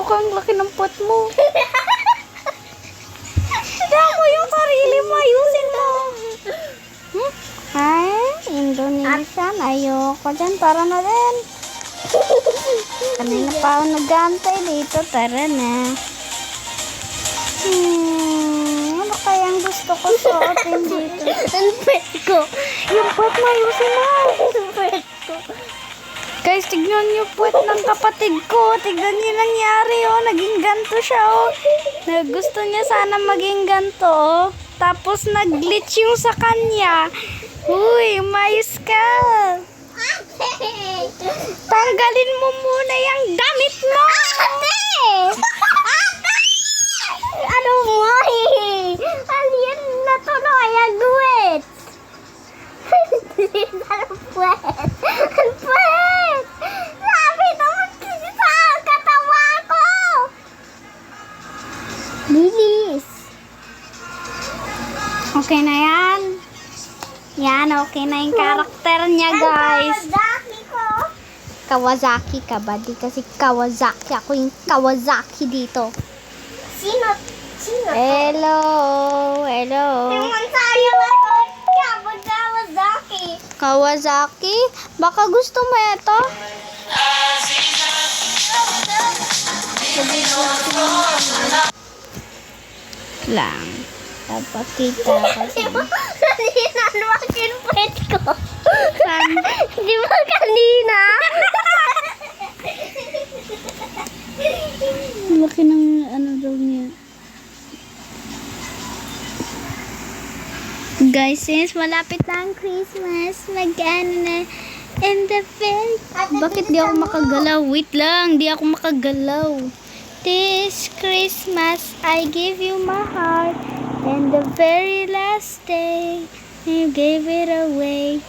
kang laki ng puwet mo. Tignan mo yung sarili mo. Ayusin mo. Ay, Indonesian. Ayoko dyan. Tara na rin. Kanina pa ako nag-aantay dito. Tara na. Ano kayang gusto ko suotin dito? Ang pet ko. Yung puwet mo, ayusin mo. Ang pet ko. Guys, tignan niyo puwet ng kapatid ko. Tignan niyo nangyari, oh. Naging ganto siya, oh. Gusto niya sana maging ganto, oh. Tapos nag-glitch yung sa kanya. Uy, umayos ka. Tanggalin mo muna yung damit mo. Ano mo eh? Ano yan na to no? Ayan, duwet. Ang puwet. Ang puwet. Lapit naman kasi sa katawa ko. Bilis. Okay na yan. Yan, okay na yung karakter niya, guys. Kawazaki ko. Kawasaki ka ba? Di kasi Kawasaki. Ako yung Kawasaki dito. Sino? Sino? Hello. Hello. Tingnan tayo ako. Kawazaki. Kawasaki? Baka gusto mo ito? Lang. Papakita kasi. Kanina naman yung puwet ko. Saan? Di ba kanina? Laki ng ano daw niya. Guys, since malapit na ang Christmas, mag-ano na in the very... Bakit di ako makagalaw? Wait lang, di ako makagalaw. This Christmas, I give you my heart. And the very last day, you gave it away.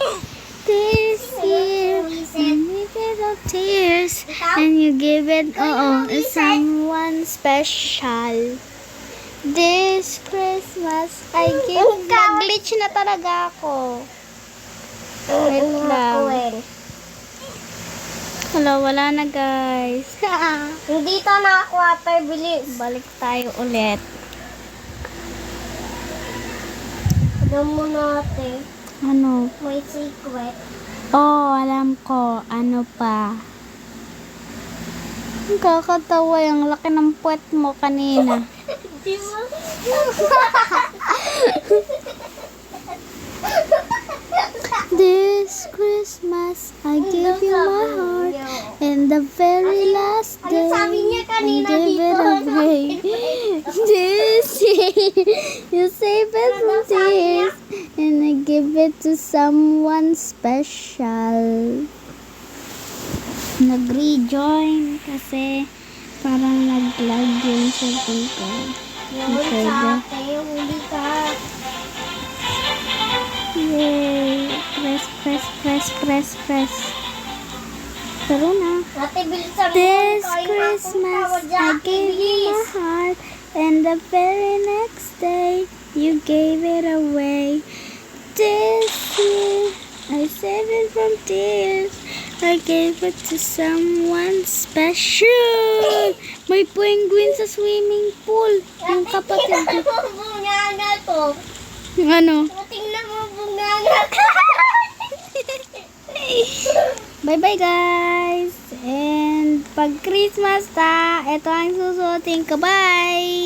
This year, you gave of tears. And you give it, to someone special. This Christmas, I give... Nag-glitch na talaga ako. Wait lang. Wala na guys. Hindi to na water, bilis. Balik tayo ulit. Alam mo natin, Ano? may secret. Oh, alam ko. Ano pa? Ang kakatawa yung laki ng puwet mo kanina. Di ba? This Christmas, I give you my heart. And the very last Ano day, sabi niya kanina I give it dito? away. This year, you save it from tears. And I give it to someone special. Nag-rejoin kasi parang nag-lag yung cellphone ko. Yung sa akin, huli ka. Yay! Press. Pero na. Ate, bilisan mo. This Kain akong Christmas, I Kawasaki, gave you my bilis. heart. And the very next day, you gave it away. This year, I saved it from tears. I gave it to someone special. May penguin sa swimming pool. Yung kapatid ko. Tingnan mo bunganga to. Ano? Tingnan mo bunganga to. Bye-bye guys! And pag Christmas ito ang susuotin ko. Bye!